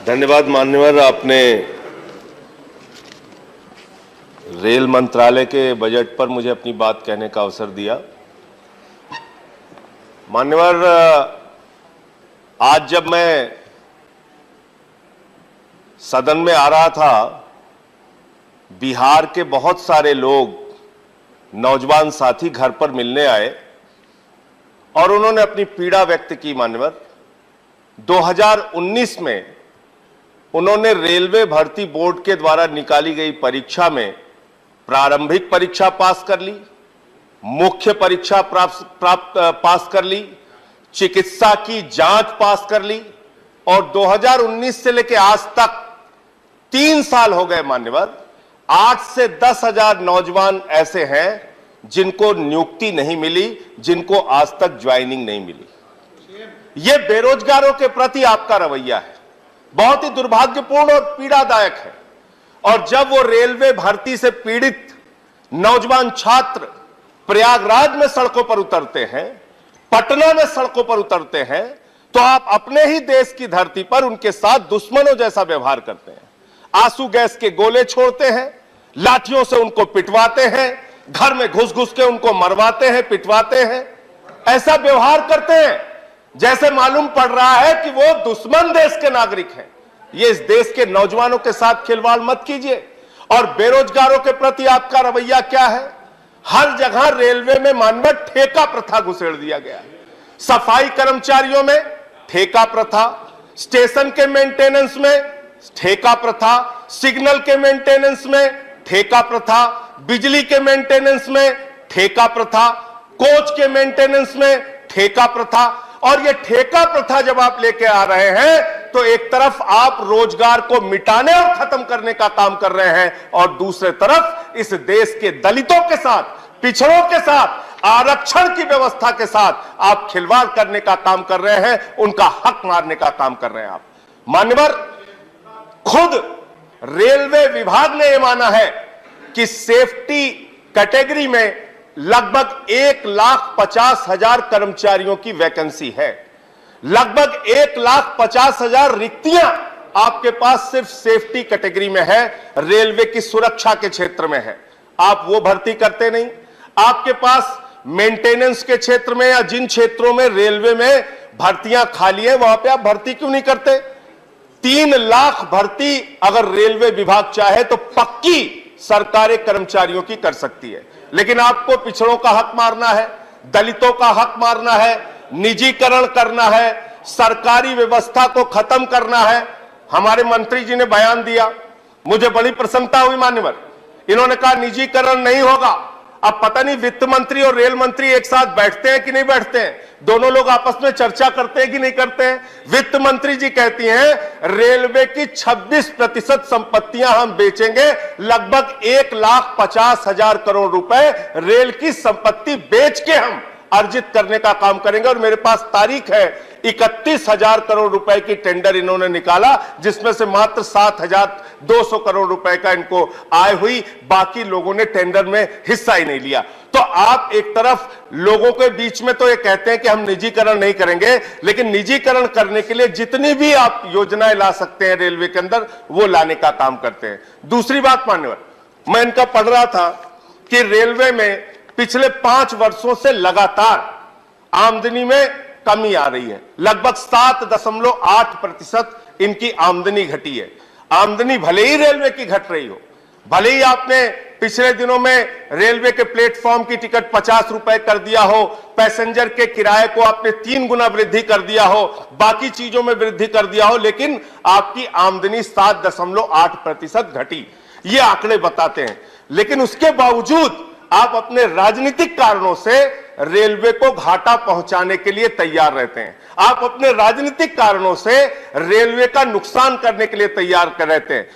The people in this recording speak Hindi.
धन्यवाद मान्यवर, आपने रेल मंत्रालय के बजट पर मुझे अपनी बात कहने का अवसर दिया। मान्यवर, आज जब मैं सदन में आ रहा था, बिहार के बहुत सारे लोग, नौजवान साथी घर पर मिलने आए और उन्होंने अपनी पीड़ा व्यक्त की। मान्यवर, 2019 में उन्होंने रेलवे भर्ती बोर्ड के द्वारा निकाली गई परीक्षा में प्रारंभिक परीक्षा पास कर ली, मुख्य परीक्षा पास कर ली, चिकित्सा की जांच पास कर ली और 2019 से लेकर आज तक 3 साल हो गए। मान्यवर, 8 से 10 हजार नौजवान ऐसे हैं जिनको नियुक्ति नहीं मिली, जिनको आज तक ज्वाइनिंग नहीं मिली। यह बेरोजगारों के प्रति आपका रवैया है, बहुत ही दुर्भाग्यपूर्ण और पीड़ादायक है। और जब वो रेलवे भर्ती से पीड़ित नौजवान छात्र प्रयागराज में सड़कों पर उतरते हैं, पटना में सड़कों पर उतरते हैं, तो आप अपने ही देश की धरती पर उनके साथ दुश्मनों जैसा व्यवहार करते हैं। आंसू गैस के गोले छोड़ते हैं, लाठियों से उनको पिटवाते हैं, घर में घुस घुस के उनको मरवाते हैं, पिटवाते हैं। ऐसा व्यवहार करते हैं जैसे मालूम पड़ रहा है कि वो दुश्मन देश के नागरिक हैं। ये इस देश के नौजवानों के साथ खिलवाड़ मत कीजिए। और बेरोजगारों के प्रति आपका रवैया क्या है? हर जगह रेलवे में मानव ठेका प्रथा घुसेड़ दिया गया है। सफाई कर्मचारियों में ठेका प्रथा, स्टेशन के मेंटेनेंस में ठेका प्रथा, सिग्नल के मेंटेनेंस में ठेका प्रथा, बिजली के मेंटेनेंस में ठेका प्रथा, कोच के मेंटेनेंस में ठेका प्रथा। और ये ठेका प्रथा जब आप लेके आ रहे हैं तो एक तरफ आप रोजगार को मिटाने और खत्म करने का काम कर रहे हैं और दूसरे तरफ इस देश के दलितों के साथ, पिछड़ों के साथ, आरक्षण की व्यवस्था के साथ आप खिलवाड़ करने का काम कर रहे हैं, उनका हक मारने का काम कर रहे हैं आप। मान्यवर, खुद रेलवे विभाग ने यह माना है कि सेफ्टी कैटेगरी में लगभग 1,50,000 कर्मचारियों की वैकेंसी है। लगभग 1,50,000 रिक्तियां आपके पास सिर्फ सेफ्टी कैटेगरी में है, रेलवे की सुरक्षा के क्षेत्र में है। आप वो भर्ती करते नहीं। आपके पास मेंटेनेंस के क्षेत्र में या जिन क्षेत्रों में रेलवे में भर्तियां खाली है, वहां पे आप भर्ती क्यों नहीं करते? 3 लाख भर्ती अगर रेलवे विभाग चाहे तो पक्की सरकारी कर्मचारियों की कर सकती है, लेकिन आपको पिछड़ों का हक मारना है, दलितों का हक मारना है, निजीकरण करना है, सरकारी व्यवस्था को खत्म करना है। हमारे मंत्री जी ने बयान दिया, मुझे बड़ी प्रसन्नता हुई मान्यवर। इन्होंने कहा निजीकरण नहीं होगा। अब पता नहीं वित्त मंत्री और रेल मंत्री एक साथ बैठते हैं कि नहीं बैठते हैं, दोनों लोग आपस में चर्चा करते हैं कि नहीं करते हैं। वित्त मंत्री जी कहती हैं रेलवे की 26% संपत्तियां हम बेचेंगे, लगभग 1,50,000 करोड़ रुपए रेल की संपत्ति बेच के हम अर्जित करने का काम करेंगे। और मेरे पास तारीख है, 31,000 करोड़ रुपए की टेंडर इन्होंने निकाला, जिसमें से मात्र 7,200 करोड़ रुपए का इनको आय हुई, बाकी लोगों ने टेंडर में हिस्सा ही नहीं लिया। तो आप एक तरफ लोगों के बीच में तो ये कहते हैं कि हम निजीकरण नहीं करेंगे, लेकिन निजीकरण करने के लिए जितनी भी आप योजनाएं ला सकते हैं रेलवे के अंदर, वो लाने का काम करते हैं। दूसरी बात मान्यवर, मैं इनका पढ़ रहा था कि रेलवे में पिछले 5 वर्षों से लगातार आमदनी में कमी आ रही है। लगभग 7.8% इनकी आमदनी घटी है। आमदनी भले ही रेलवे की घट रही हो, भले ही आपने पिछले दिनों में रेलवे के प्लेटफॉर्म की टिकट 50 रुपए कर दिया हो, पैसेंजर के किराए को आपने 3 गुना वृद्धि कर दिया हो, बाकी चीजों में वृद्धि कर दिया हो, लेकिन आपकी आमदनी 7.8% घटी। ये आंकड़े बताते हैं। लेकिन उसके बावजूद आप अपने राजनीतिक कारणों से रेलवे को घाटा पहुंचाने के लिए तैयार रहते हैं। आप अपने राजनीतिक कारणों से रेलवे का नुकसान करने के लिए तैयार रहते हैं।